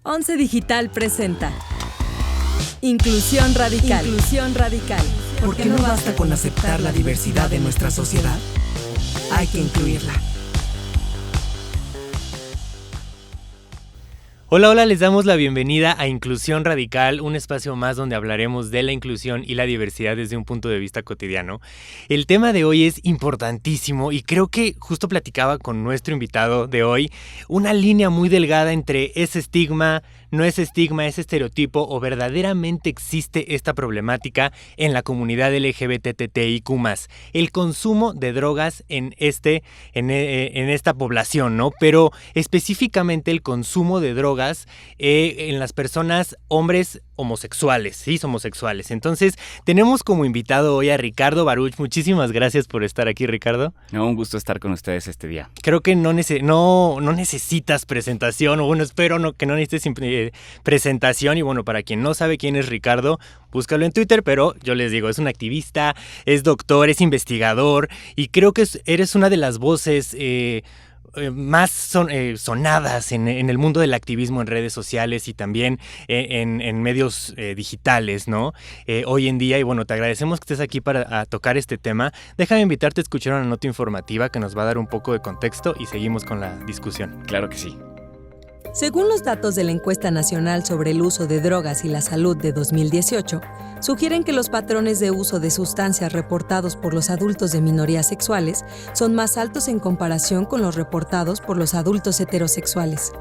Once Digital presenta Inclusión Radical. Inclusión Radical. ¿Por qué no basta con aceptar la diversidad de nuestra sociedad? Hay que incluirla. Hola, les damos la bienvenida a Inclusión Radical, un espacio más donde hablaremos de la inclusión y la diversidad desde un punto de vista cotidiano. El tema de hoy es importantísimo y creo que justo platicaba con nuestro invitado de hoy una línea muy delgada entre ese estigma, no es estigma, es estereotipo o verdaderamente existe esta problemática en la comunidad LGBTTIQ+. El consumo de drogas en esta población, ¿no? Pero específicamente el consumo de drogas en las personas hombres homosexuales, sí, homosexuales. Entonces, tenemos como invitado hoy a Ricardo Baruch. Muchísimas gracias por estar aquí, Ricardo. No, un gusto estar con ustedes este día. Creo que no necesitas presentación, o bueno, espero que no necesites presentación. Y bueno, para quien no sabe quién es Ricardo, búscalo en Twitter, pero yo les digo, es un activista, es doctor, es investigador, y creo que eres una de las voces más sonadas en el mundo del activismo en redes sociales y también en medios digitales, ¿no? Hoy en día, y bueno, te agradecemos que estés aquí para tocar este tema. Déjame invitarte a escuchar una nota informativa que nos va a dar un poco de contexto y seguimos con la discusión. Claro que sí. Según los datos de la Encuesta Nacional sobre el Uso de Drogas y la Salud de 2018, sugieren que los patrones de uso de sustancias reportados por los adultos de minorías sexuales son más altos en comparación con los reportados por los adultos heterosexuales.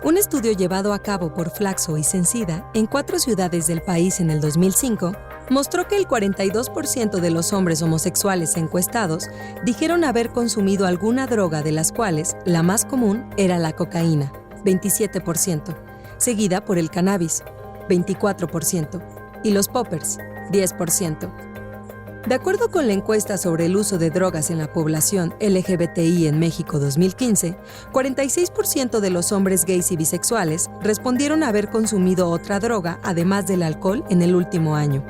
Un estudio llevado a cabo por Flaxo y Sencida en 4 ciudades del país en el 2005 mostró que el 42% de los hombres homosexuales encuestados dijeron haber consumido alguna droga, de las cuales la más común era la cocaína, 27%, seguida por el cannabis, 24%, y los poppers, 10%. De acuerdo con la encuesta sobre el uso de drogas en la población LGBTI en México 2015, 46% de los hombres gays y bisexuales respondieron haber consumido otra droga además del alcohol en el último año.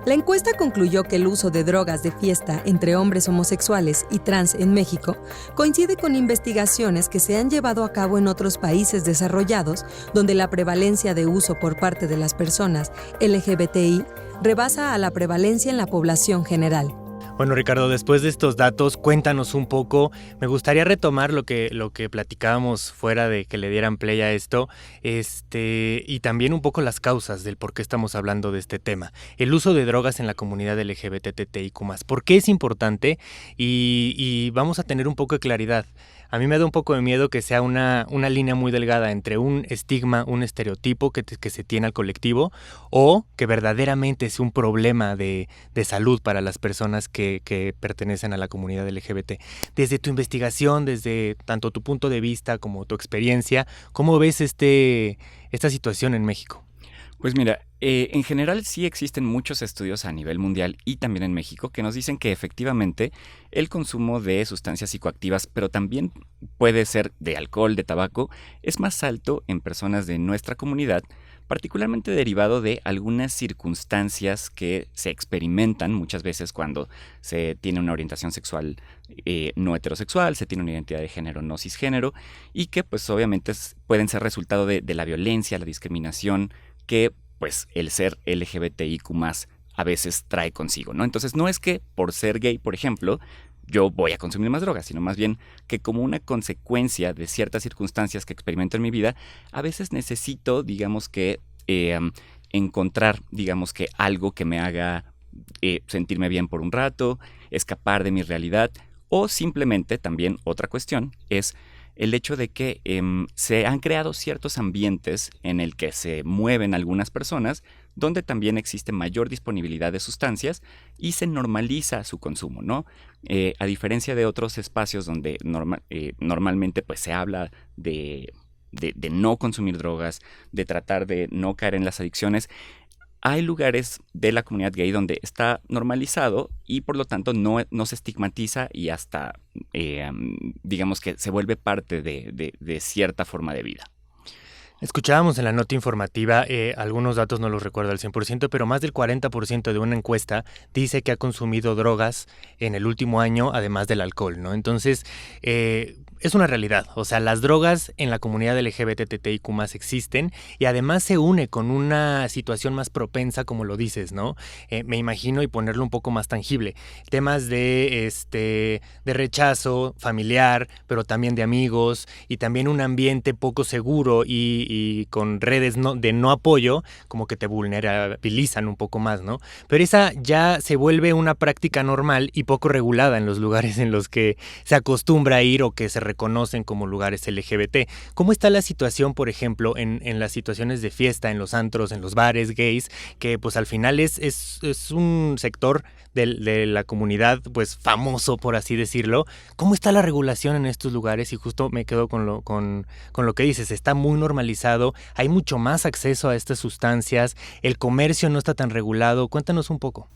La encuesta concluyó que el uso de drogas de fiesta entre hombres homosexuales y trans en México coincide con investigaciones que se han llevado a cabo en otros países desarrollados, donde la prevalencia de uso por parte de las personas LGBTI rebasa a la prevalencia en la población general. Bueno, Ricardo, después de estos datos, cuéntanos un poco. Me gustaría retomar lo que platicábamos fuera de que le dieran play a esto, y también un poco las causas del por qué estamos hablando de este tema. El uso de drogas en la comunidad LGBTTIQ+. ¿Por qué es importante? Y vamos a tener un poco de claridad. A mí me da un poco de miedo que sea una línea muy delgada entre un estigma, un estereotipo que se tiene al colectivo, o que verdaderamente es un problema de salud para las personas que pertenecen a la comunidad LGBT. Desde tu investigación, desde tanto tu punto de vista como tu experiencia, ¿cómo ves esta situación en México? Pues mira, en general sí existen muchos estudios a nivel mundial y también en México que nos dicen que efectivamente el consumo de sustancias psicoactivas, pero también puede ser de alcohol, de tabaco, es más alto en personas de nuestra comunidad, particularmente derivado de algunas circunstancias que se experimentan muchas veces cuando se tiene una orientación sexual no heterosexual, se tiene una identidad de género no cisgénero, y que pues obviamente pueden ser resultado de la violencia, la discriminación que pues el ser LGBTIQ+ a veces trae consigo, ¿no? Entonces no es que por ser gay, por ejemplo, yo voy a consumir más drogas, sino más bien que como una consecuencia de ciertas circunstancias que experimento en mi vida, a veces necesito, digamos que, encontrar, digamos que algo que me haga sentirme bien por un rato, escapar de mi realidad, o simplemente también otra cuestión es el hecho de que se han creado ciertos ambientes en el que se mueven algunas personas, donde también existe mayor disponibilidad de sustancias y se normaliza su consumo, ¿no? A diferencia de otros espacios donde normalmente pues, se habla de no consumir drogas, de tratar de no caer en las adicciones, hay lugares de la comunidad gay donde está normalizado y por lo tanto no se estigmatiza y hasta, digamos que se vuelve parte de cierta forma de vida. Escuchábamos en la nota informativa, algunos datos no los recuerdo al 100%, pero más del 40% de una encuesta dice que ha consumido drogas en el último año, además del alcohol, ¿no? Entonces, es una realidad. O sea, las drogas en la comunidad LGBTTIQ+ existen y además se une con una situación más propensa, como lo dices, ¿no? Me imagino, y ponerlo un poco más tangible, temas de rechazo familiar, pero también de amigos, y también un ambiente poco seguro y con redes de no apoyo, como que te vulnerabilizan un poco más, ¿no? Pero esa ya se vuelve una práctica normal y poco regulada en los lugares en los que se acostumbra a ir o que se reconocen como lugares LGBT. ¿Cómo está la situación, por ejemplo, en las situaciones de fiesta, en los antros, en los bares gays, que pues al final es un sector de la comunidad pues famoso, por así decirlo? ¿Cómo está la regulación en estos lugares? Y justo me quedo con lo que dices, está muy normalizado, hay mucho más acceso a estas sustancias, el comercio no está tan regulado. Cuéntanos un poco.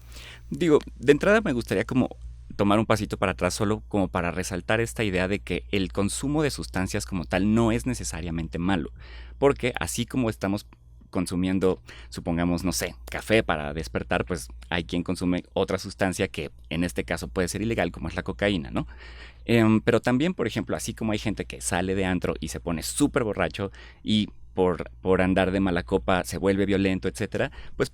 Digo, de entrada me gustaría como tomar un pasito para atrás solo como para resaltar esta idea de que el consumo de sustancias como tal no es necesariamente malo, porque así como estamos consumiendo, supongamos, no sé, café para despertar, pues hay quien consume otra sustancia que en este caso puede ser ilegal, como es la cocaína, ¿no? Pero también, por ejemplo, así como hay gente que sale de antro y se pone súper borracho y por andar de mala copa se vuelve violento, etcétera, pues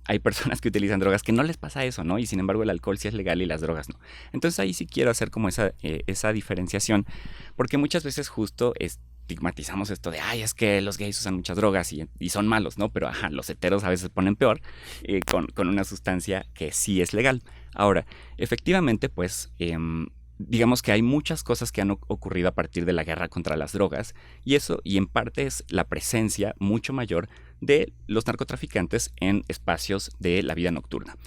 hay personas que utilizan drogas que no les pasa eso, ¿no? Y sin embargo el alcohol sí es legal y las drogas no. Entonces ahí sí quiero hacer como esa diferenciación, porque muchas veces justo estigmatizamos esto de, ay, es que los gays usan muchas drogas y son malos, ¿no? Pero ajá, los heteros a veces se ponen peor con una sustancia que sí es legal. Ahora, efectivamente, pues digamos que hay muchas cosas que han ocurrido a partir de la guerra contra las drogas y en parte es la presencia mucho mayor de los narcotraficantes en espacios de la vida nocturna.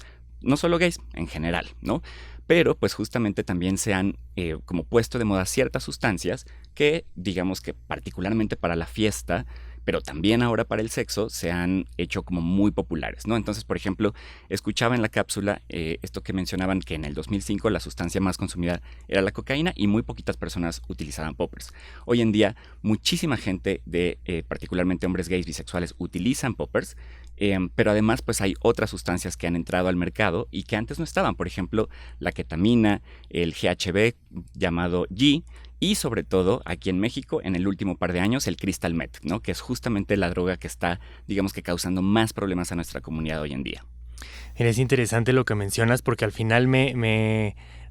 No solo gays, en general, ¿no? Pero pues justamente también se han como puesto de moda ciertas sustancias que digamos que particularmente para la fiesta, pero también ahora para el sexo, se han hecho como muy populares, ¿no? Entonces, por ejemplo, escuchaba en la cápsula esto que mencionaban que en el 2005 la sustancia más consumida era la cocaína y muy poquitas personas utilizaban poppers. Hoy en día, muchísima gente particularmente hombres gays bisexuales, utilizan poppers, pero además pues hay otras sustancias que han entrado al mercado y que antes no estaban. Por ejemplo, la ketamina, el GHB llamado G, y sobre todo aquí en México en el último par de años el crystal meth, ¿no? Que es justamente la droga que está, digamos que causando más problemas a nuestra comunidad hoy en día. Es interesante lo que mencionas porque al final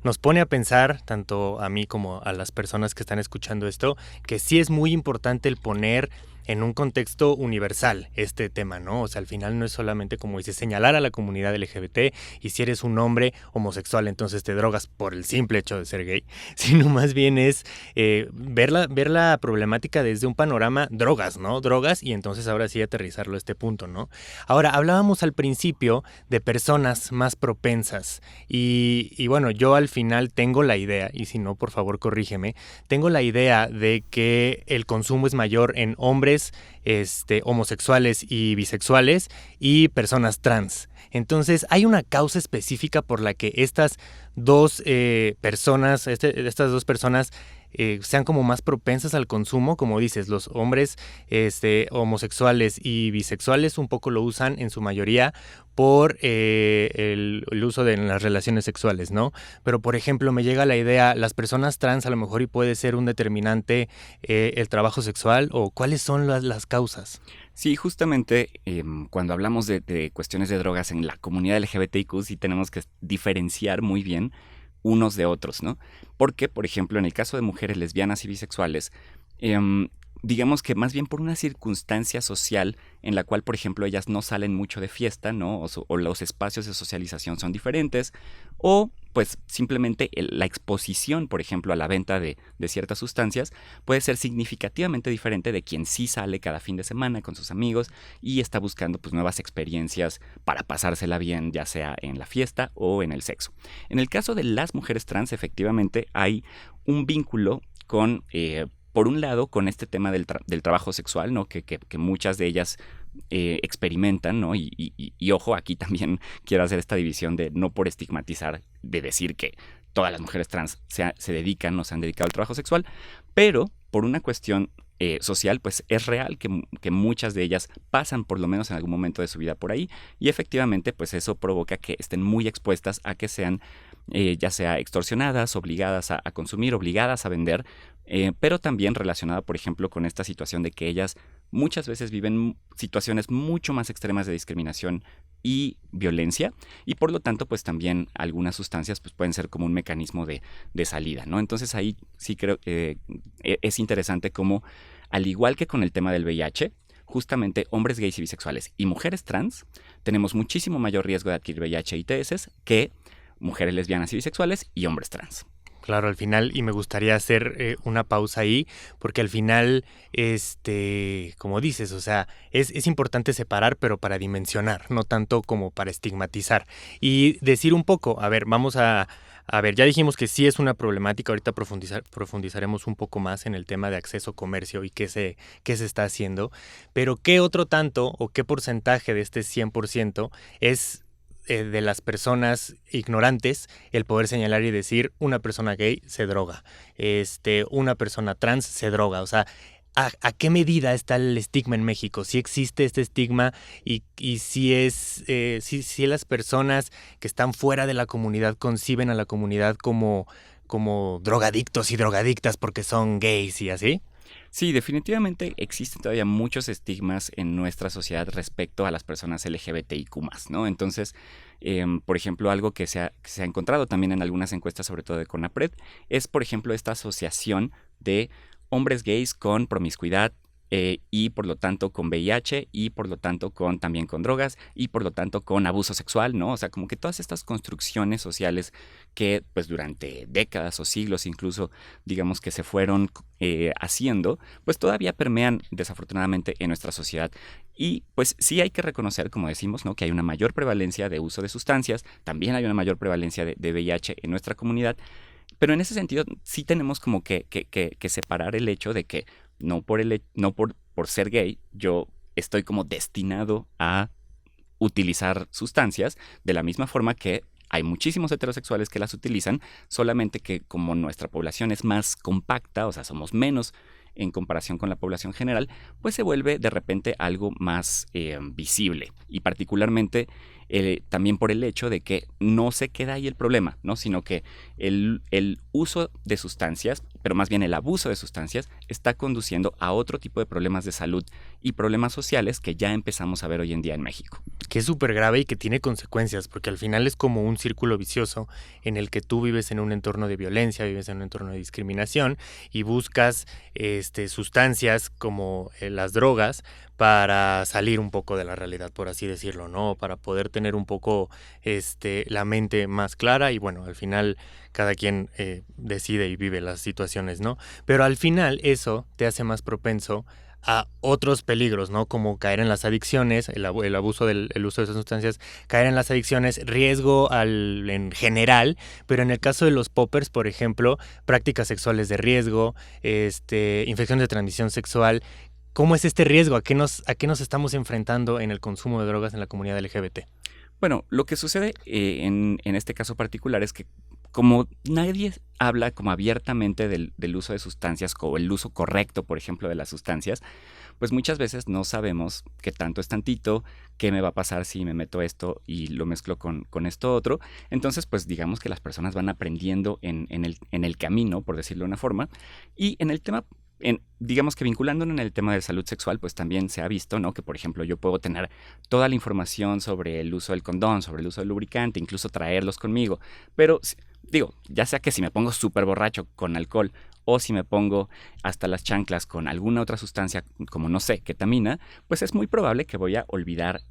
nos pone a pensar, tanto a mí como a las personas que están escuchando esto, que sí es muy importante el poner en un contexto universal este tema, ¿no? O sea, al final no es solamente, como dices, señalar a la comunidad LGBT y si eres un hombre homosexual entonces te drogas por el simple hecho de ser gay, sino más bien es ver la problemática desde un panorama drogas, ¿no? Drogas y entonces ahora sí aterrizarlo a este punto, ¿no? Ahora, hablábamos al principio de personas más propensas y bueno, yo al final tengo la idea, y si no, por favor corrígeme, tengo la idea de que el consumo es mayor en hombres homosexuales y bisexuales y personas trans. Entonces, ¿hay una causa específica por la que estas dos personas sean como más propensas al consumo? Como dices, los hombres homosexuales y bisexuales un poco lo usan en su mayoría por el uso en las relaciones sexuales, ¿no? Pero, por ejemplo, me llega la idea, las personas trans a lo mejor y puede ser un determinante el trabajo sexual, o ¿cuáles son las causas? Sí, justamente cuando hablamos de cuestiones de drogas en la comunidad LGBTIQ sí tenemos que diferenciar muy bien unos de otros, ¿no? Porque, por ejemplo, en el caso de mujeres lesbianas y bisexuales, digamos que más bien por una circunstancia social en la cual, por ejemplo, ellas no salen mucho de fiesta, ¿no? O los espacios de socialización son diferentes, o pues simplemente la exposición, por ejemplo, a la venta de ciertas sustancias puede ser significativamente diferente de quien sí sale cada fin de semana con sus amigos y está buscando pues nuevas experiencias para pasársela bien, ya sea en la fiesta o en el sexo. En el caso de las mujeres trans, efectivamente hay un vínculo con por un lado, con este tema del trabajo sexual, ¿no? Que muchas de ellas experimentan, ¿no? Y ojo, aquí también quiero hacer esta división de no por estigmatizar, de decir que todas las mujeres trans se dedican o se han dedicado al trabajo sexual, pero por una cuestión social, pues es real que muchas de ellas pasan por lo menos en algún momento de su vida por ahí y efectivamente pues eso provoca que estén muy expuestas a que sean ya sea extorsionadas, obligadas a consumir, obligadas a vender, pero también relacionada, por ejemplo, con esta situación de que ellas muchas veces viven situaciones mucho más extremas de discriminación y violencia, y por lo tanto pues también algunas sustancias pues pueden ser como un mecanismo de salida, ¿no? Entonces ahí sí creo que es interesante cómo, al igual que con el tema del VIH, justamente hombres gays y bisexuales y mujeres trans tenemos muchísimo mayor riesgo de adquirir VIH y ITS que mujeres lesbianas y bisexuales y hombres trans. Claro, al final, y me gustaría hacer una pausa ahí, porque al final, como dices, o sea, es importante separar, pero para dimensionar, no tanto como para estigmatizar. Y decir un poco, a ver, vamos a ver, ya dijimos que sí es una problemática, ahorita profundizaremos un poco más en el tema de acceso, comercio y qué se está haciendo, pero ¿qué otro tanto o qué porcentaje de este 100% es de las personas ignorantes el poder señalar y decir una persona gay se droga, una persona trans se droga? O sea, ¿a qué medida está el estigma en México? ¿Si existe este estigma y si las personas que están fuera de la comunidad conciben a la comunidad como drogadictos y drogadictas porque son gays y así? Sí, definitivamente existen todavía muchos estigmas en nuestra sociedad respecto a las personas LGBTIQ+, ¿no? Entonces, por ejemplo, algo que se ha encontrado también en algunas encuestas, sobre todo de CONAPRED, es, por ejemplo, esta asociación de hombres gays con promiscuidad, y por lo tanto con VIH y por lo tanto también con drogas y por lo tanto con abuso sexual, ¿no? O sea, como que todas estas construcciones sociales que pues durante décadas o siglos incluso, digamos que se fueron haciendo, pues todavía permean desafortunadamente en nuestra sociedad. Y pues sí hay que reconocer, como decimos, ¿no?, que hay una mayor prevalencia de uso de sustancias, también hay una mayor prevalencia de VIH en nuestra comunidad, pero en ese sentido sí tenemos como que separar el hecho de que no por ser gay yo estoy como destinado a utilizar sustancias, de la misma forma que hay muchísimos heterosexuales que las utilizan, solamente que como nuestra población es más compacta, o sea, somos menos en comparación con la población general, pues se vuelve de repente algo más visible, y particularmente también por el hecho de que no se queda ahí el problema, ¿no?, sino que el uso de sustancias, pero más bien el abuso de sustancias, está conduciendo a otro tipo de problemas de salud y problemas sociales que ya empezamos a ver hoy en día en México. Que es súper grave y que tiene consecuencias, porque al final es como un círculo vicioso en el que tú vives en un entorno de violencia, vives en un entorno de discriminación y buscas sustancias como las drogas para salir un poco de la realidad, por así decirlo, ¿no? Para poder tener un poco la mente más clara y bueno, al final cada quien decide y vive las situaciones, ¿no? Pero al final eso te hace más propenso a otros peligros, ¿no? Como caer en las adicciones, el abuso el uso de esas sustancias, caer en las adicciones, riesgo en general, pero en el caso de los poppers, por ejemplo, prácticas sexuales de riesgo, infecciones de transmisión sexual. ¿Cómo es este riesgo? ¿A qué nos estamos enfrentando en el consumo de drogas en la comunidad LGBT? Bueno, lo que sucede en este caso particular es que como nadie habla como abiertamente del uso de sustancias o el uso correcto, por ejemplo, de las sustancias, pues muchas veces no sabemos qué tanto es tantito, qué me va a pasar si me meto esto y lo mezclo con esto otro. Entonces, pues digamos que las personas van aprendiendo en el camino, por decirlo de una forma, y en el tema... digamos que vinculándolo en el tema de salud sexual, pues también se ha visto, ¿no?, que por ejemplo yo puedo tener toda la información sobre el uso del condón, sobre el uso del lubricante, incluso traerlos conmigo, pero digo, ya sea que si me pongo súper borracho con alcohol o si me pongo hasta las chanclas con alguna otra sustancia como, no sé, ketamina, pues es muy probable que voy a olvidar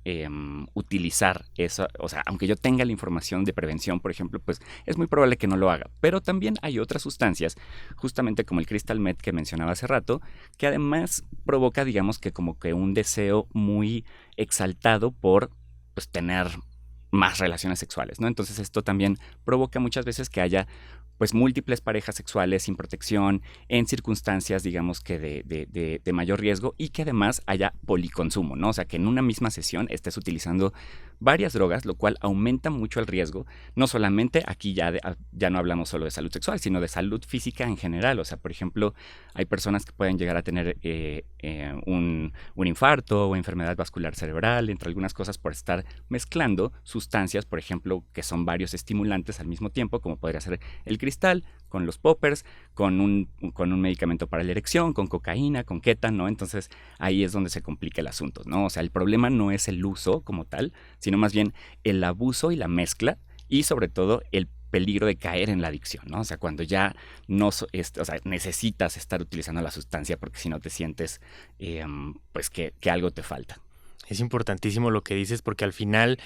utilizar eso. O sea, aunque yo tenga la información de prevención, por ejemplo, pues es muy probable que no lo haga. Pero también hay otras sustancias, justamente como el crystal meth que mencionaba hace rato, que además provoca, digamos que como que un deseo muy exaltado por pues tener más relaciones sexuales, ¿no? Entonces esto también provoca muchas veces que haya pues múltiples parejas sexuales sin protección, en circunstancias, digamos que de mayor riesgo, y que además haya policonsumo, ¿no? O sea, que en una misma sesión estés utilizando varias drogas, lo cual aumenta mucho el riesgo. No solamente aquí ya no hablamos solo de salud sexual, sino de salud física en general. O sea, por ejemplo, hay personas que pueden llegar a tener un infarto o enfermedad vascular cerebral, entre algunas cosas, por estar mezclando sustancias, por ejemplo, que son varios estimulantes al mismo tiempo, como podría ser el cristal, con los poppers, con un medicamento para la erección, con cocaína, con keta, ¿no? Entonces ahí es donde se complica el asunto, ¿no? O sea, el problema no es el uso como tal, sino más bien el abuso y la mezcla, y sobre todo el peligro de caer en la adicción, ¿no? O sea, cuando ya no, necesitas estar utilizando la sustancia porque si no te sientes, pues que algo te falta. Es importantísimo lo que dices porque al final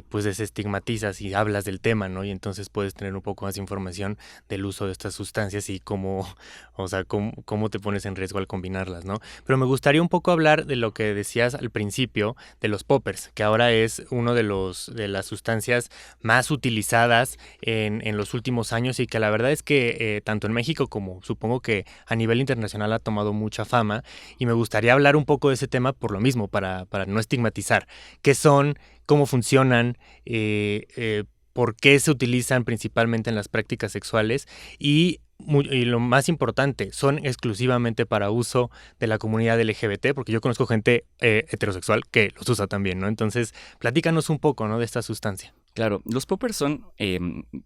pues desestigmatizas y hablas del tema, ¿no? Y entonces puedes tener un poco más de información del uso de estas sustancias y cómo te pones en riesgo al combinarlas, ¿no? Pero me gustaría un poco hablar de lo que decías al principio de los poppers, que ahora es uno de las sustancias más utilizadas en los últimos años y que la verdad es que tanto en México como supongo que a nivel internacional ha tomado mucha fama y me gustaría hablar un poco de ese tema por lo mismo, para no estigmatizar. ¿Qué son? ¿Cómo funcionan? ¿Por qué se utilizan principalmente en las prácticas sexuales? Y lo más importante, ¿son exclusivamente para uso de la comunidad LGBT? Porque yo conozco gente heterosexual que los usa también, ¿no? Entonces, platícanos un poco, ¿no?, de esta sustancia. Claro, los poppers son,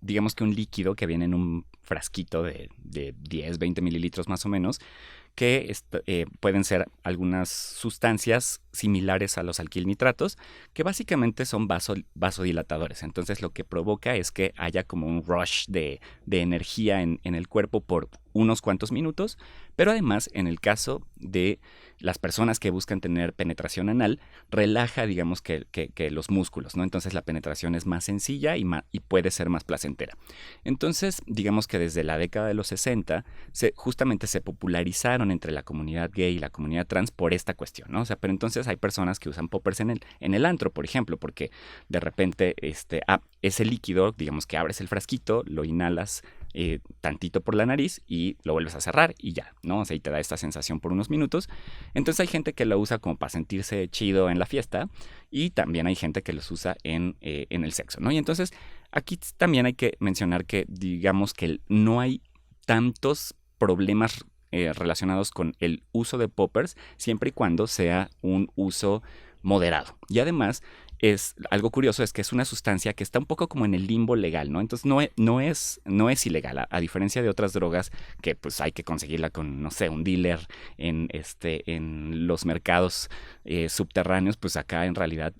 digamos que un líquido que viene en un frasquito de 10, 20 mililitros más o menos, que pueden ser algunas sustancias similares a los alquilnitratos, que básicamente son vasodilatadores. Entonces lo que provoca es que haya como un rush de energía en el cuerpo por unos cuantos minutos, pero además en el caso de las personas que buscan tener penetración anal, relaja, digamos, que los músculos, ¿no? Entonces la penetración es más sencilla y puede ser más placentera. Entonces, digamos que desde la década de los 60, justamente se popularizaron entre la comunidad gay y la comunidad trans por esta cuestión, ¿no? O sea, pero entonces hay personas que usan poppers en el antro, por ejemplo, porque de repente ese líquido, digamos que abres el frasquito, lo inhalas tantito por la nariz y lo vuelves a cerrar y ya, ¿no? O sea, y te da esta sensación por unos minutos. Entonces hay gente que lo usa como para sentirse chido en la fiesta y también hay gente que los usa en el sexo, ¿no? Y entonces aquí también hay que mencionar que digamos que no hay tantos problemas relacionados con el uso de poppers siempre y cuando sea un uso moderado. Y además es algo curioso, es que es una sustancia que está un poco como en el limbo legal, ¿no? Entonces no es ilegal, a diferencia de otras drogas que pues hay que conseguirla con, no sé, un dealer en los mercados subterráneos, pues acá en realidad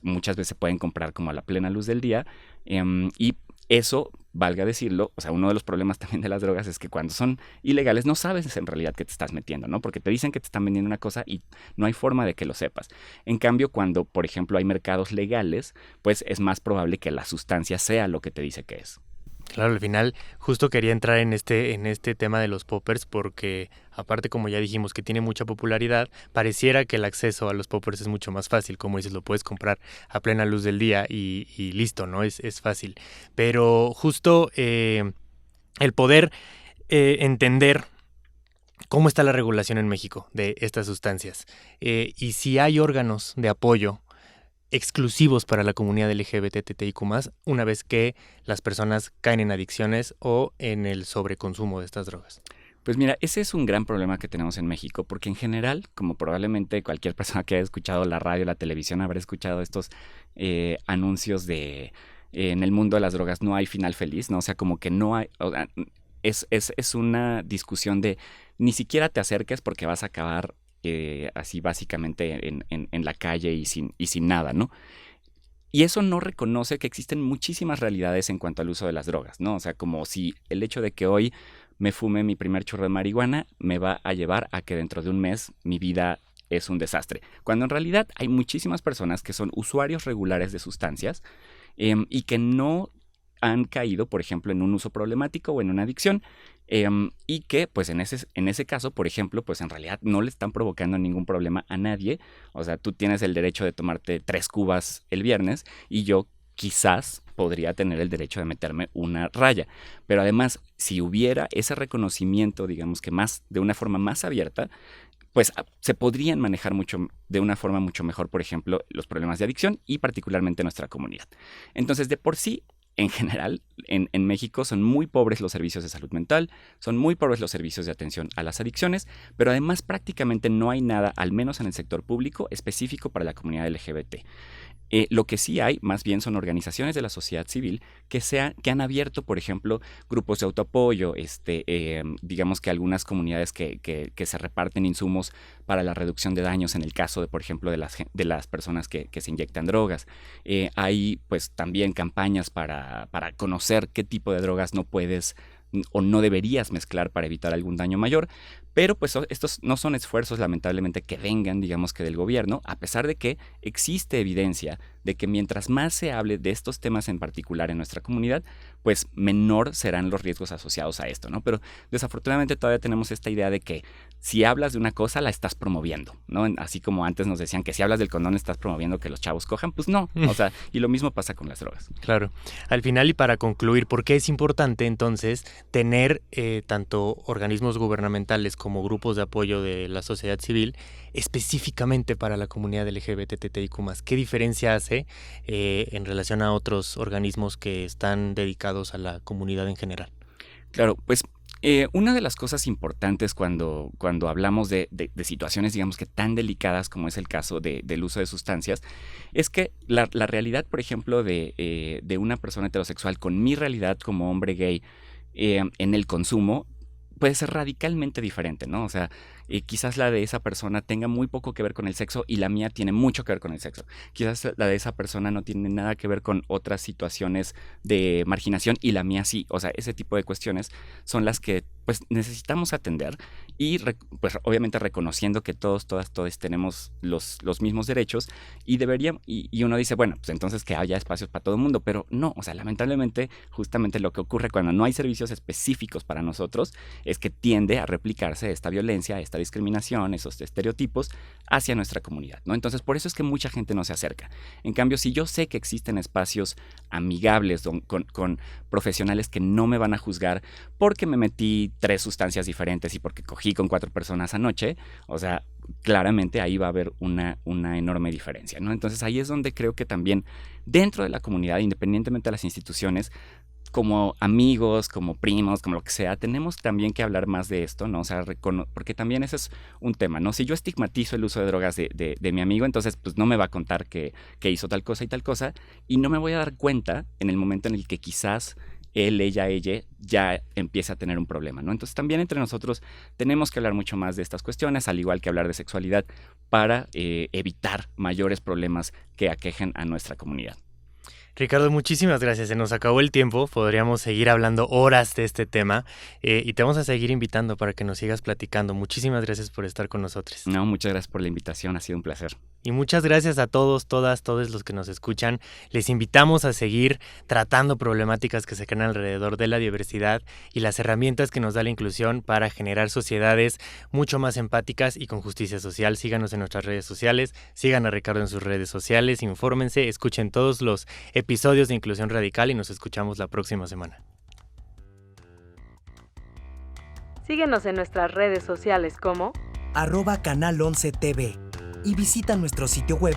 muchas veces se pueden comprar como a la plena luz del día, y eso, valga decirlo, o sea, uno de los problemas también de las drogas es que cuando son ilegales no sabes en realidad qué te estás metiendo, ¿no? Porque te dicen que te están vendiendo una cosa y no hay forma de que lo sepas. En cambio, cuando, por ejemplo, hay mercados legales, pues es más probable que la sustancia sea lo que te dice que es. Claro, al final justo quería entrar en este tema de los poppers porque aparte, como ya dijimos, que tiene mucha popularidad, pareciera que el acceso a los poppers es mucho más fácil. Como dices, lo puedes comprar a plena luz del día y listo, ¿no? Es fácil. Pero justo el poder entender cómo está la regulación en México de estas sustancias y si hay órganos de apoyo exclusivos para la comunidad LGBTTIQ+, una vez que las personas caen en adicciones o en el sobreconsumo de estas drogas. Pues mira, ese es un gran problema que tenemos en México, porque en general, como probablemente cualquier persona que haya escuchado la radio, la televisión, habrá escuchado estos anuncios de en el mundo de las drogas no hay final feliz, ¿no? O sea, como que no hay... O sea, es una discusión de ni siquiera te acerques porque vas a acabar así básicamente en la calle y sin nada, ¿no? Y eso no reconoce que existen muchísimas realidades en cuanto al uso de las drogas, ¿no? O sea, como si el hecho de que hoy me fume mi primer churro de marihuana me va a llevar a que dentro de un mes mi vida es un desastre. Cuando en realidad hay muchísimas personas que son usuarios regulares de sustancias y que no han caído, por ejemplo, en un uso problemático o en una adicción, y que, pues, en ese caso, por ejemplo, pues, en realidad no le están provocando ningún problema a nadie. O sea, tú tienes el derecho de tomarte 3 cubas el viernes y yo quizás podría tener el derecho de meterme una raya. Pero además, si hubiera ese reconocimiento, digamos que de una forma más abierta, pues se podrían manejar de una forma mucho mejor, por ejemplo, los problemas de adicción y particularmente nuestra comunidad. Entonces, de por sí, en general, en México son muy pobres los servicios de salud mental, son muy pobres los servicios de atención a las adicciones, pero además prácticamente no hay nada, al menos en el sector público, específico para la comunidad LGBT. Lo que sí hay, más bien, son organizaciones de la sociedad civil que han abierto, por ejemplo, grupos de autoapoyo, digamos que algunas comunidades que se reparten insumos para la reducción de daños en el caso, de, por ejemplo, de las personas que se inyectan drogas. Hay, pues, también campañas para conocer qué tipo de drogas no puedes o no deberías mezclar para evitar algún daño mayor, pero pues estos no son esfuerzos lamentablemente que vengan, digamos que del gobierno, a pesar de que existe evidencia de que mientras más se hable de estos temas en particular en nuestra comunidad, pues menor serán los riesgos asociados a esto, ¿no? Pero desafortunadamente todavía tenemos esta idea de que si hablas de una cosa la estás promoviendo, ¿no? Así como antes nos decían que si hablas del condón estás promoviendo que los chavos cojan, pues no, o sea, y lo mismo pasa con las drogas. Claro. Al final, y para concluir, ¿por qué es importante entonces tener tanto organismos gubernamentales como grupos de apoyo de la sociedad civil específicamente para la comunidad LGBTTIQ+? ¿Qué diferencia hace en relación a otros organismos que están dedicados a la comunidad en general? Claro, pues una de las cosas importantes cuando hablamos de situaciones, digamos que tan delicadas como es el caso del uso de sustancias, es que la realidad, por ejemplo, de una persona heterosexual con mi realidad como hombre gay en el consumo puede ser radicalmente diferente, ¿no? O sea, quizás la de esa persona tenga muy poco que ver con el sexo y la mía tiene mucho que ver con el sexo. Quizás la de esa persona no tiene nada que ver con otras situaciones de marginación y la mía sí. O sea, ese tipo de cuestiones son las que pues necesitamos atender y pues obviamente reconociendo que todos tenemos los mismos derechos y uno dice, bueno, pues entonces que haya espacios para todo el mundo, pero no, o sea, lamentablemente justamente lo que ocurre cuando no hay servicios específicos para nosotros es que tiende a replicarse esta violencia, esta discriminación, esos estereotipos hacia nuestra comunidad, ¿no? Entonces, por eso es que mucha gente no se acerca. En cambio, si yo sé que existen espacios amigables con profesionales que no me van a juzgar porque me metí 3 sustancias diferentes y porque cogí con 4 personas anoche, o sea, claramente ahí va a haber una enorme diferencia, ¿no? Entonces, ahí es donde creo que también dentro de la comunidad, independientemente de las instituciones, como amigos, como primos, como lo que sea, tenemos también que hablar más de esto, ¿no? O sea, porque también ese es un tema, ¿no? Si yo estigmatizo el uso de drogas de mi amigo, entonces pues no me va a contar que hizo tal cosa y tal cosa, y no me voy a dar cuenta en el momento en el que quizás él, ella ya empieza a tener un problema, ¿no? Entonces también entre nosotros tenemos que hablar mucho más de estas cuestiones, al igual que hablar de sexualidad, para evitar mayores problemas que aquejen a nuestra comunidad. Ricardo, muchísimas gracias. Se nos acabó el tiempo. Podríamos seguir hablando horas de este tema y te vamos a seguir invitando para que nos sigas platicando. Muchísimas gracias por estar con nosotros. No, muchas gracias por la invitación. Ha sido un placer. Y muchas gracias a todos, todos los que nos escuchan. Les invitamos a seguir tratando problemáticas que se crean alrededor de la diversidad y las herramientas que nos da la inclusión para generar sociedades mucho más empáticas y con justicia social. Síganos en nuestras redes sociales, sigan a Ricardo en sus redes sociales, infórmense, escuchen todos los episodios de Inclusión Radical y nos escuchamos la próxima semana. Síguenos en nuestras redes sociales como @canal11tv y visita nuestro sitio web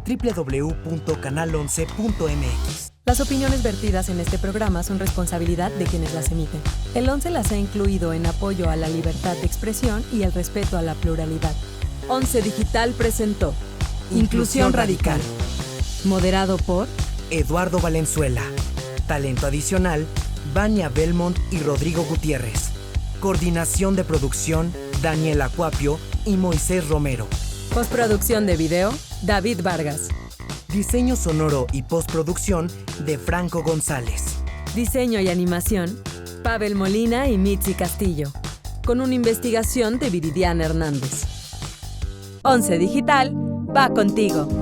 www.canal11.mx. Las opiniones vertidas en este programa son responsabilidad de quienes las emiten. El 11 las ha incluido en apoyo a la libertad de expresión y el respeto a la pluralidad. 11 Digital presentó Inclusión Radical. Moderado por Eduardo Valenzuela. Talento adicional, Vania Belmont y Rodrigo Gutiérrez. Coordinación de producción, Daniel Acuapio y Moisés Romero. Postproducción de video, David Vargas. Diseño sonoro y postproducción de Franco González. Diseño y animación, Pavel Molina y Mitzi Castillo. Con una investigación de Viridiana Hernández. 11 Digital va contigo.